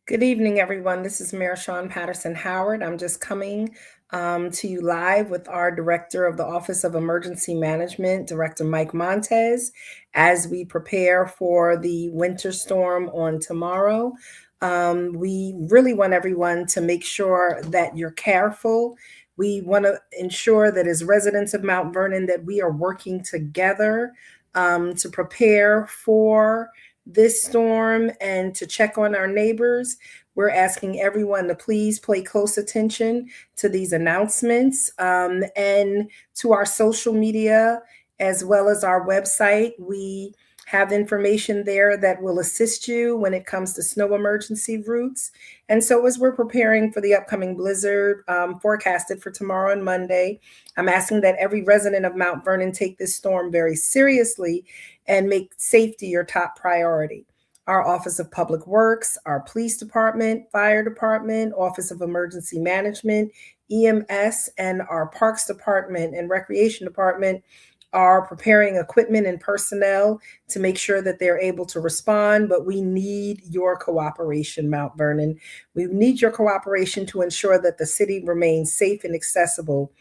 Good evening, everyone. This is Mayor Shawyn Patterson-Howard. I'm just coming to you live with our Director of the Office of Emergency Management, Director Mike Montes, as we prepare for the winter storm on tomorrow. We really want everyone to make sure that you're careful. We want to ensure that as residents of Mount Vernon that we are working together to prepare for this storm and to check on our neighbors. We're asking everyone to please pay close attention to these announcements and to our social media as well as our website. We have information there that will assist you when it comes to snow emergency routes. And so, as we're preparing for the upcoming blizzard forecasted for tomorrow and Monday, I'm asking that every resident of Mount Vernon take this storm very seriously and make safety your top priority. Our Office of Public Works, our Police Department, Fire Department, Office of Emergency Management, EMS, and our Parks Department and Recreation Department are preparing equipment and personnel to make sure that they're able to respond, but we need your cooperation, Mount Vernon. We need your cooperation to ensure that the city remains safe and accessible.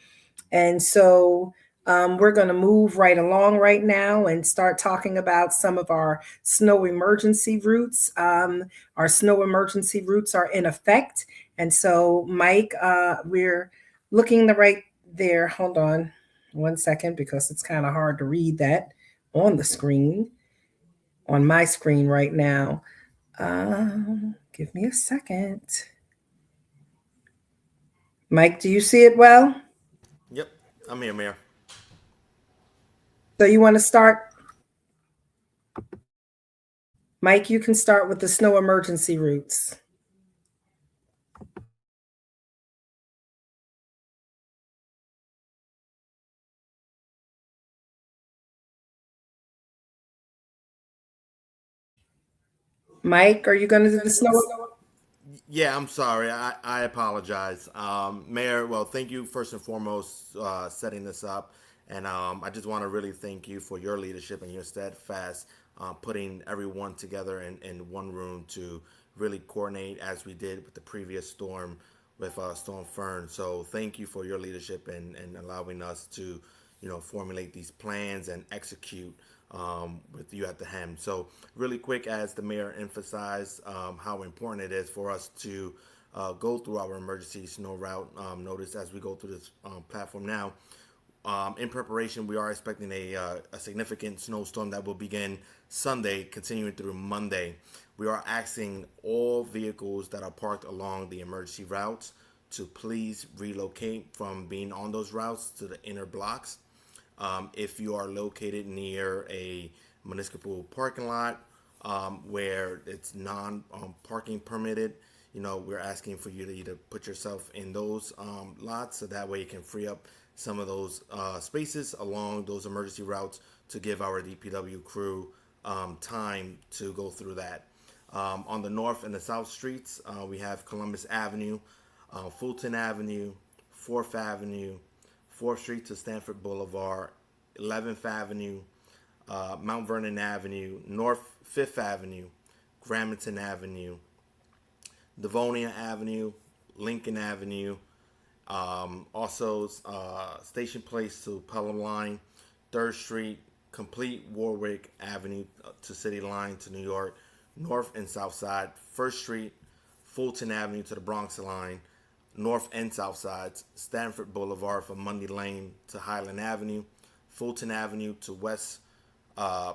And so we're going to move right along right now and start talking about some of our snow emergency routes. Our snow emergency routes are in effect. And so, Mike, we're looking the right there. Hold on one second because it's kind of hard to read that on the screen, on my screen right now. Give me a second. Mike, do you see it well? Yep, I'm here, Mayor. So you want to start? Mike, you can start with the snow emergency routes. Mike, are you going to do the snow? Yeah, I'm sorry. I apologize. Mayor, well, thank you first and foremost setting this up. And I just want to really thank you for your leadership and your steadfast putting everyone together in one room to really coordinate as we did with the previous storm with Storm Fern. So thank you for your leadership and allowing us to, formulate these plans and execute with you at the helm. So, really quick, as the mayor emphasized, how important it is for us to go through our emergency snow route notice as we go through this platform now. In preparation, we are expecting a significant snowstorm that will begin Sunday, continuing through Monday. We are asking all vehicles that are parked along the emergency routes to please relocate from being on those routes to the inner blocks. If you are located near a municipal parking lot where it's non parking permitted, we're asking for you to either put yourself in those lots so that way you can free up some of those spaces along those emergency routes to give our DPW crew time to go through that. On the north and the south streets, we have Columbus Avenue, Fulton Avenue, 4th Avenue, 4th Street to Stanford Boulevard, 11th Avenue, Mount Vernon Avenue, North 5th Avenue, Gramerton Avenue, Devonia Avenue, Lincoln Avenue, also Station Place to Pelham Line, 3rd Street, complete Warwick Avenue to City Line to New York, North and South Side, 1st Street, Fulton Avenue to the Bronx Line, North and South Sides, Stanford Boulevard from Mundy Lane to Highland Avenue, Fulton Avenue to West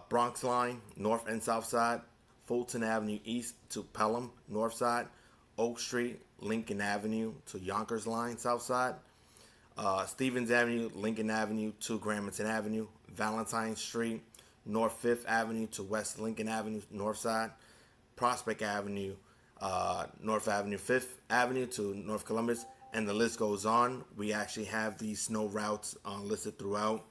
Bronx Line, North and South Side, Fulton Avenue East to Pelham, North Side, Oak Street, Lincoln Avenue to Yonkers Line, South Side, Stevens Avenue, Lincoln Avenue to Gramerton Avenue, Valentine Street, North 5th Avenue to West Lincoln Avenue, North Side, Prospect Avenue, North Avenue, 5th Avenue to North Columbus, and the list goes on. We actually have these snow routes listed throughout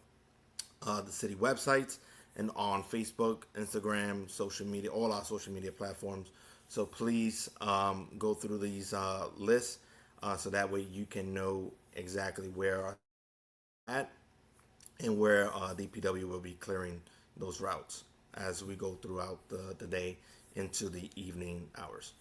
the city websites and on Facebook, Instagram, social media, all our social media platforms. So please go through these lists so that way you can know exactly where at and where DPW will be clearing those routes as we go throughout the day into the evening hours.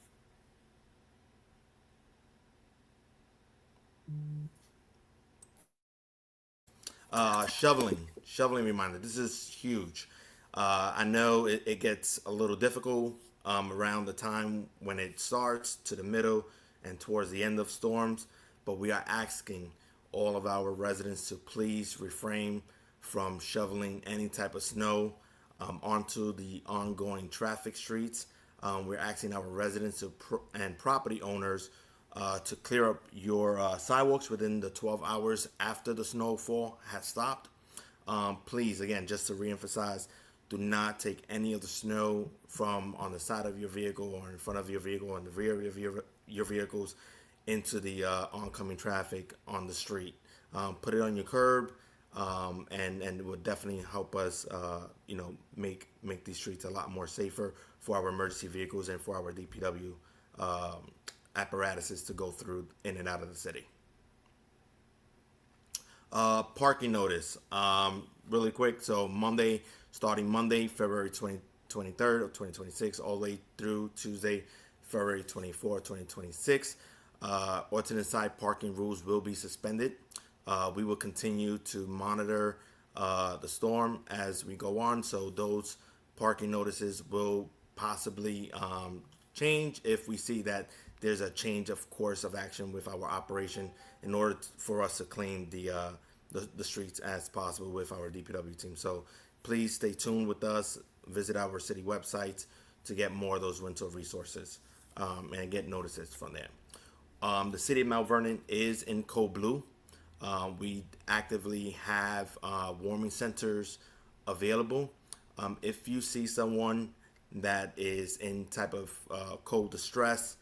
Shoveling reminder. This is huge. I know it gets a little difficult around the time when it starts to the middle and towards the end of storms, but we are asking all of our residents to please refrain from shoveling any type of snow onto the ongoing traffic streets. We're asking our residents and property owners to clear up your sidewalks within the 12 hours after the snowfall has stopped. Please, again, just to reemphasize, do not take any of the snow from on the side of your vehicle or in front of your vehicle or in the rear of your vehicles into the oncoming traffic on the street. Put it on your curb, and it would definitely help us, make these streets a lot more safer for our emergency vehicles and for our DPW apparatuses to go through in and out of the city. Parking notice. Really quick. So starting Monday, February 23rd of 2026, all the way through Tuesday, February 24th, 2026. Alternate side parking rules will be suspended. We will continue to monitor the storm as we go on. So those parking notices will possibly change if we see that there's a change of course of action with our operation in order for us to clean the streets as possible with our DPW team. So please stay tuned with us. Visit our city websites to get more of those rental resources and get notices from there. The city of Mount Vernon is in code blue. We actively have warming centers available. If you see someone that is in type of cold distress,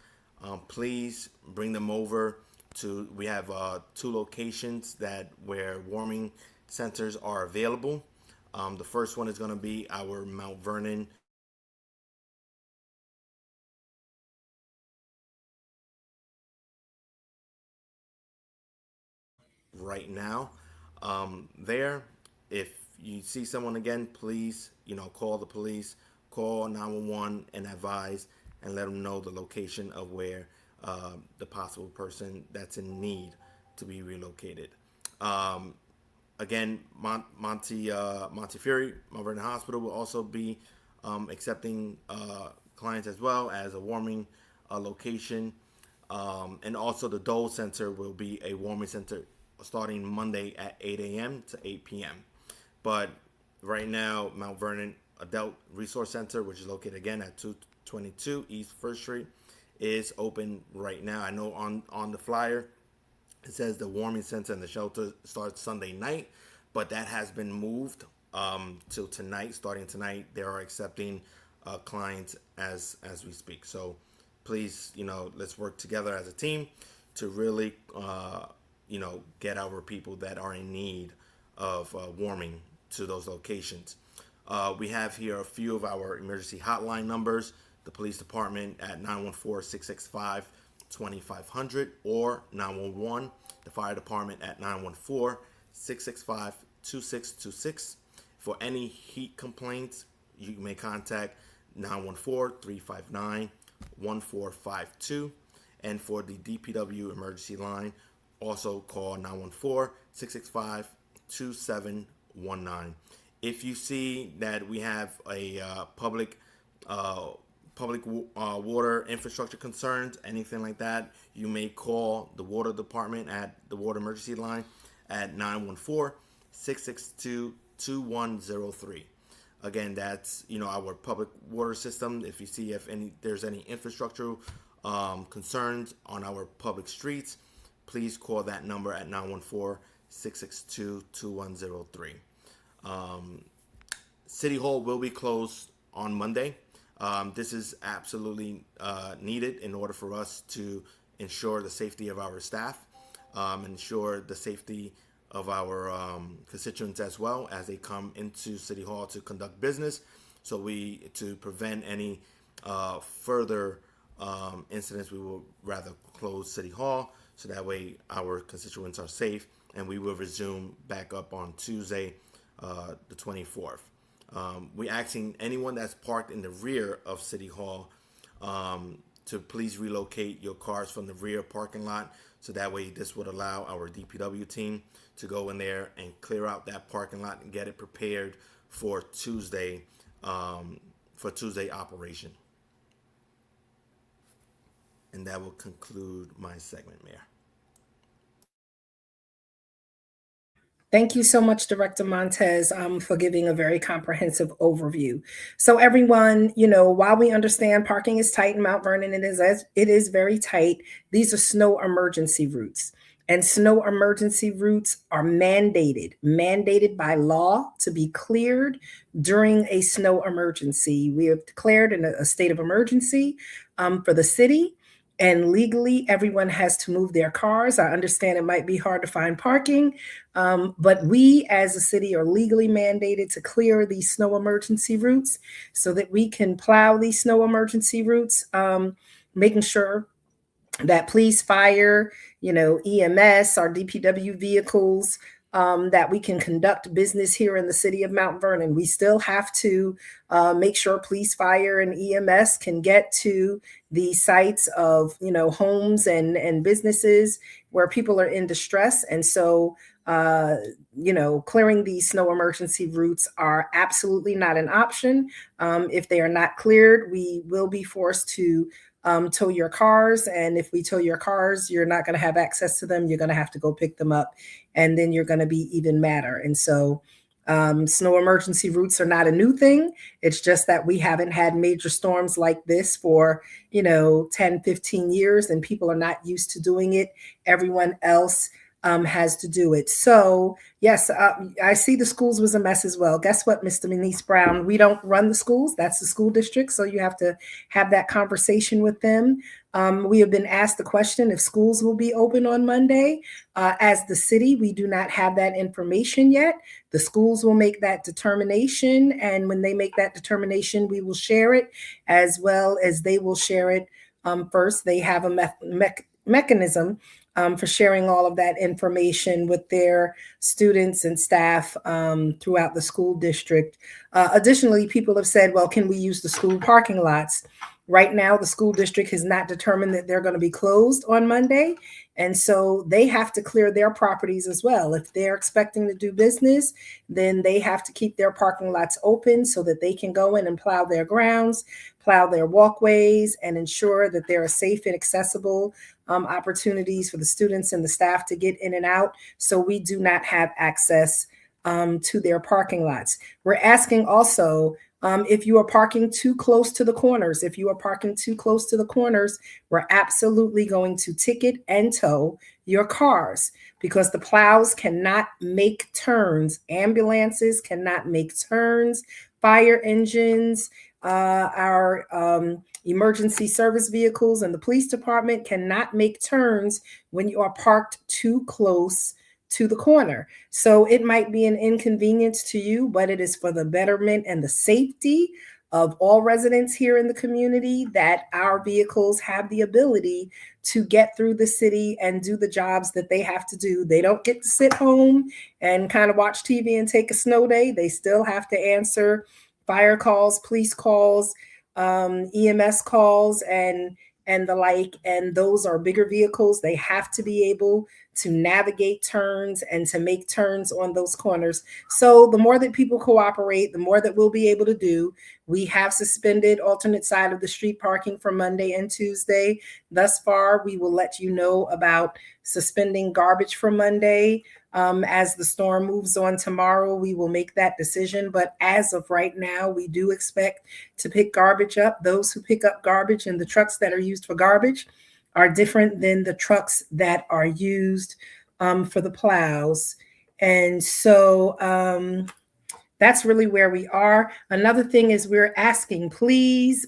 please bring them over to. We have two locations where warming centers are available. The first one is going to be our Mount Vernon right now. There, if you see someone again, please, call the police, call 911 and advise and let them know the location of where the possible person that's in need to be relocated. Again, Montefiore, Mount Vernon Hospital will also be accepting clients as well as a warming location. And also the Dole Center will be a warming center starting Monday at 8 a.m. to 8 p.m. But right now, Mount Vernon Adult Resource Center, which is located again at 222 East First Street, is open right now. I know on the flyer it says the warming center and the shelter starts Sunday night, but that has been moved till tonight. Starting tonight, they are accepting clients as we speak. So please, let's work together as a team to really, get our people that are in need of warming to those locations. We have here a few of our emergency hotline numbers. The police department at 914-665-2500 or 911. The fire department at 914-665-2626. For any heat complaints, you may contact 914-359-1452. And for the DPW emergency line, also call 914-665-2719. If you see that we have a public water infrastructure concerns, anything like that, you may call the water department at the water emergency line at 914-662-2103. Again, that's our public water system. If you see there's any infrastructural concerns on our public streets, please call that number at 914-662-2103. City Hall will be closed on Monday. This is absolutely needed in order for us to ensure the safety of our staff, ensure the safety of our constituents as well as they come into City Hall to conduct business. So to prevent any further incidents, we will rather close City Hall so that way our constituents are safe, and we will resume back up on Tuesday, the 24th. We're asking anyone that's parked in the rear of City Hall to please relocate your cars from the rear parking lot So that way, this would allow our DPW team to go in there and clear out that parking lot and get it prepared for Tuesday operation. And that will conclude my segment, Mayor. Thank you so much, Director Montes, for giving a very comprehensive overview. So, everyone, while we understand parking is tight in Mount Vernon, it is very tight. These are snow emergency routes, and snow emergency routes are mandated by law to be cleared during a snow emergency. We have declared a state of emergency for the city. And legally, everyone has to move their cars. I understand it might be hard to find parking, but we as a city are legally mandated to clear these snow emergency routes so that we can plow these snow emergency routes, making sure that police, fire, EMS, our DPW vehicles, that we can conduct business here in the city of Mount Vernon. We still have to make sure police, fire, and EMS can get to the sites of, homes and businesses where people are in distress. And so, clearing these snow emergency routes are absolutely not an option. If they are not cleared, we will be forced to tow your cars. And if we tow your cars, you're not going to have access to them. You're going to have to go pick them up. And then you're going to be even madder. And so snow emergency routes are not a new thing. It's just that we haven't had major storms like this for, 10, 15 years, and people are not used to doing it. Everyone else has to do it. So yes, I see the schools was a mess as well. Guess what, Mr. Denise Brown? We don't run the schools. That's the school district. So you have to have that conversation with them. We have been asked the question if schools will be open on Monday. As the city, we do not have that information yet. The schools will make that determination. And when they make that determination, we will share it as well as they will share it. First, they have a mechanism for sharing all of that information with their students and staff throughout the school district. Additionally, people have said, well, can we use the school parking lots? Right now, the school district has not determined that they're going to be closed on Monday. And so they have to clear their properties as well. If they're expecting to do business, then they have to keep their parking lots open so that they can go in and plow their grounds, plow their walkways, and ensure that there are safe and accessible opportunities for the students and the staff to get in and out. So we do not have access to their parking lots. We're asking also, if you are parking too close to the corners, we're absolutely going to ticket and tow your cars because the plows cannot make turns. Ambulances cannot make turns. Fire engines, our emergency service vehicles and the police department cannot make turns when you are parked too close to the corner. So it might be an inconvenience to you, but it is for the betterment and the safety of all residents here in the community that our vehicles have the ability to get through the city and do the jobs that they have to do. They don't get to sit home and kind of watch TV and take a snow day. They still have to answer fire calls, police calls, EMS calls, and the like. And those are bigger vehicles. They have to be able to navigate turns and to make turns on those corners. So the more that people cooperate, the more that we'll be able to do. We have suspended alternate side of the street parking for Monday and Tuesday. Thus far, we will let you know about suspending garbage for Monday. As the storm moves on tomorrow, we will make that decision. But as of right now, we do expect to pick garbage up. Those who pick up garbage and the trucks that are used for garbage are different than the trucks that are used for the plows. And so that's really where we are. Another thing is we're asking, please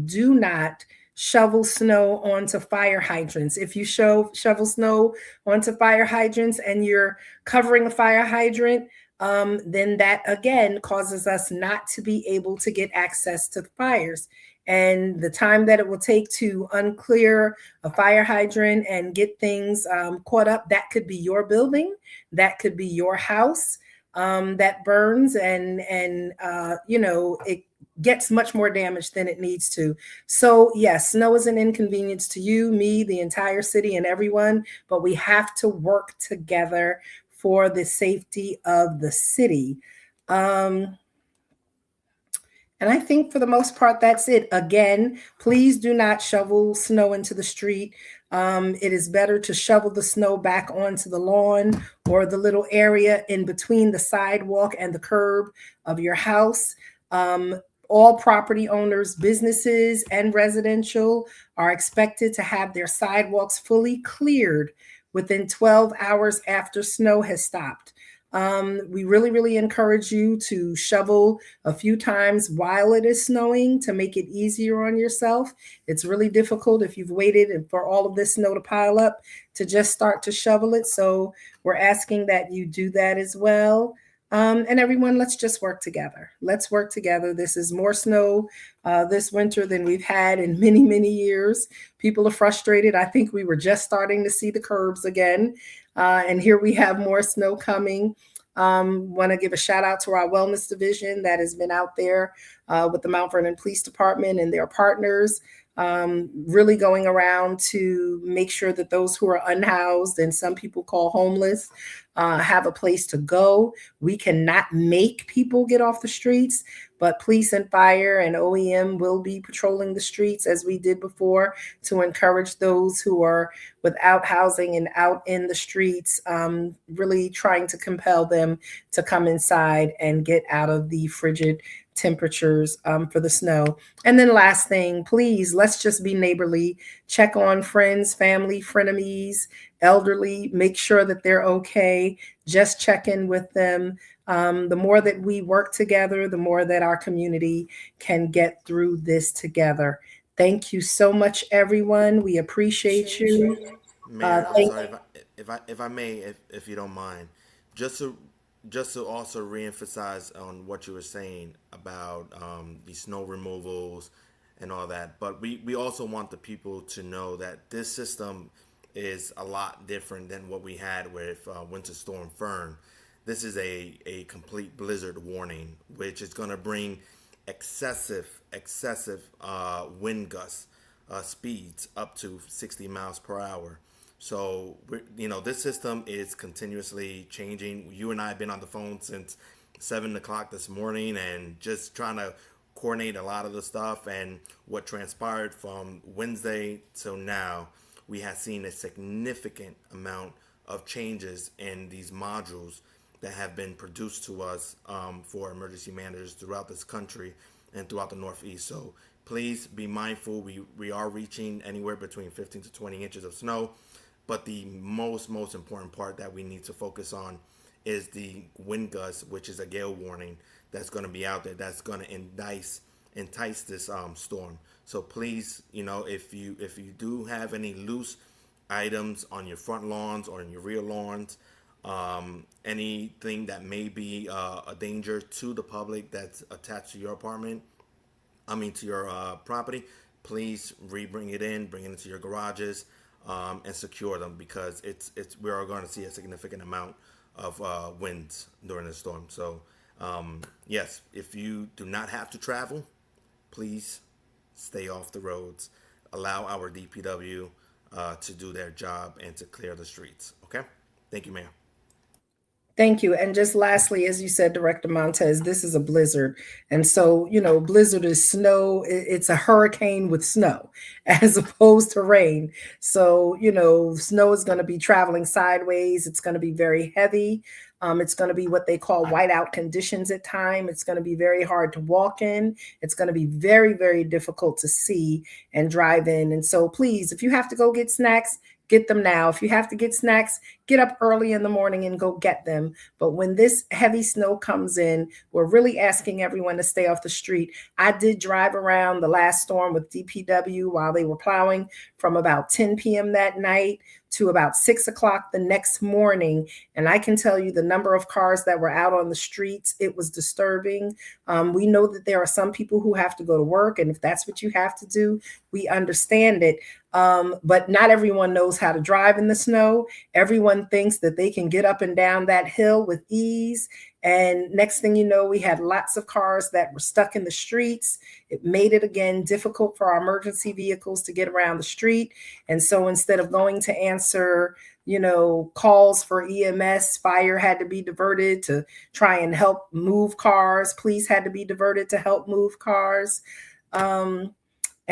do not shovel snow onto fire hydrants. If you shovel snow onto fire hydrants and you're covering a fire hydrant, then that again causes us not to be able to get access to the fires. And the time that it will take to unclear a fire hydrant and get things caught up, that could be your building, that could be your house that burns, and it gets much more damage than it needs to. So, yes, snow is an inconvenience to you, me, the entire city, and everyone, but we have to work together for the safety of the city. Um, and I think for the most part, that's it. Again, please do not shovel snow into the street. It is better to shovel the snow back onto the lawn or the little area in between the sidewalk and the curb of your house. Um, all property owners, businesses, and residential are expected to have their sidewalks fully cleared within 12 hours after snow has stopped. We really, really encourage you to shovel a few times while it is snowing to make it easier on yourself. It's really difficult if you've waited for all of this snow to pile up to just start to shovel it. So we're asking that you do that as well. And everyone, let's just work together. Let's work together. This is more snow this winter than we've had in many, many years. People are frustrated. I think we were just starting to see the curbs again. And here we have more snow coming. Want to give a shout out to our wellness division that has been out there with the Mount Vernon Police Department and their partners, really going around to make sure that those who are unhoused and some people call homeless have a place to go. We cannot make people get off the streets, but police and fire and OEM will be patrolling the streets as we did before to encourage those who are without housing and out in the streets, really trying to compel them to come inside and get out of the frigid temperatures for the snow. And then last thing, please, let's just be neighborly. Check on friends, family, frenemies, elderly, make sure that they're okay. Just check in with them. The more that we work together, the more that our community can get through this together. Thank you so much, everyone. We appreciate you. Mayor, I'm Thank sorry if I may, if you don't mind, just to also reemphasize on what you were saying about the snow removals and all that. But we also want the people to know that this system is a lot different than what we had with Winter Storm Fern. This is a complete blizzard warning, which is going to bring excessive wind gusts, speeds up to 60 miles per hour. So this system is continuously changing. You and I have been on the phone since 7 o'clock this morning, and just trying to coordinate a lot of the stuff. And what transpired from Wednesday till now, we have seen a significant amount of changes in these modules that have been produced to us for emergency managers throughout this country and throughout the Northeast. So please be mindful. We are reaching anywhere between 15 to 20 inches of snow. But the most important part that we need to focus on is the wind gusts, which is a gale warning that's going to be out there. That's going to entice this storm. So please, if you do have any loose items on your front lawns or in your rear lawns, anything that may be a danger to the public that's attached to your apartment, to your property, please bring it into your garages. And secure them, because we are going to see a significant amount of winds during the storm. So yes, if you do not have to travel, please stay off the roads. Allow our DPW to do their job and to clear the streets. Okay, thank you, Mayor. Thank you. And just lastly, as you said, Director Montes, this is a blizzard. And so, blizzard is snow. It's a hurricane with snow as opposed to rain. So, snow is going to be traveling sideways. It's going to be very heavy. It's going to be what they call whiteout conditions at time. It's going to be very hard to walk in. It's going to be very, very difficult to see and drive in. And so please, if you have to go get snacks, get them now. If you have to get snacks, get up early in the morning and go get them. But when this heavy snow comes in, we're really asking everyone to stay off the street. I did drive around the last storm with DPW while they were plowing from about 10 p.m. that night to about 6 o'clock the next morning. And I can tell you the number of cars that were out on the streets, it was disturbing. We know that there are some people who have to go to work. And if that's what you have to do, we understand it. But not everyone knows how to drive in the snow. Everyone everyone thinks that they can get up and down that hill with ease. And next thing you know, we had lots of cars that were stuck in the streets. It made it again difficult for our emergency vehicles to get around the street. And so instead of going to answer, calls for EMS, fire had to be diverted to try and help move cars. Police had to be diverted to help move cars. And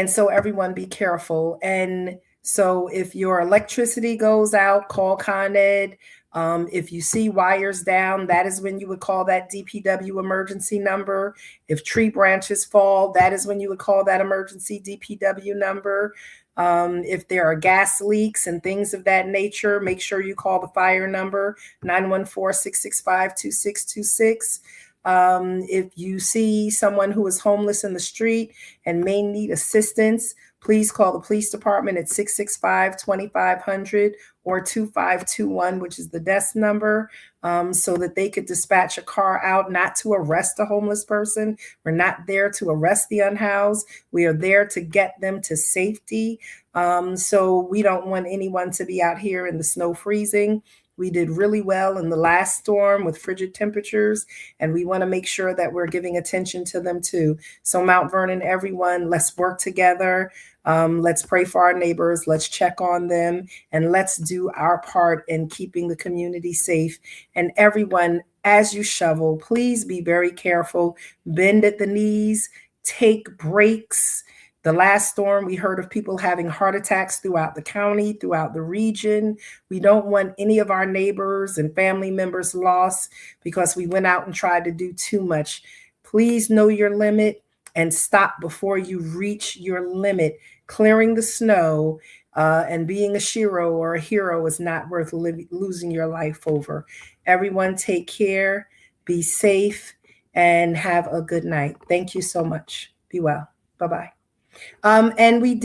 so everyone be careful. And so if your electricity goes out, call Con Ed. If you see wires down, that is when you would call that DPW emergency number. If tree branches fall, that is when you would call that emergency DPW number. If there are gas leaks and things of that nature, make sure you call the fire number, 914-665-2626. If you see someone who is homeless in the street and may need assistance, please call the police department at 665-2500 or 2521, which is the desk number, so that they could dispatch a car out, not to arrest a homeless person. We're not there to arrest the unhoused. We are there to get them to safety. So we don't want anyone to be out here in the snow freezing. We did really well in the last storm with frigid temperatures, and we want to make sure that we're giving attention to them too. So Mount Vernon, everyone, let's work together. Let's pray for our neighbors. Let's check on them, and let's do our part in keeping the community safe. And everyone, as you shovel, please be very careful. Bend at the knees, take breaks. The last storm, we heard of people having heart attacks throughout the county, throughout the region. We don't want any of our neighbors and family members lost because we went out and tried to do too much. Please know your limit and stop before you reach your limit. Clearing the snow and being a shiro or a hero is not worth losing your life over. Everyone take care, be safe, and have a good night. Thank you so much. Be well. Bye-bye. And we did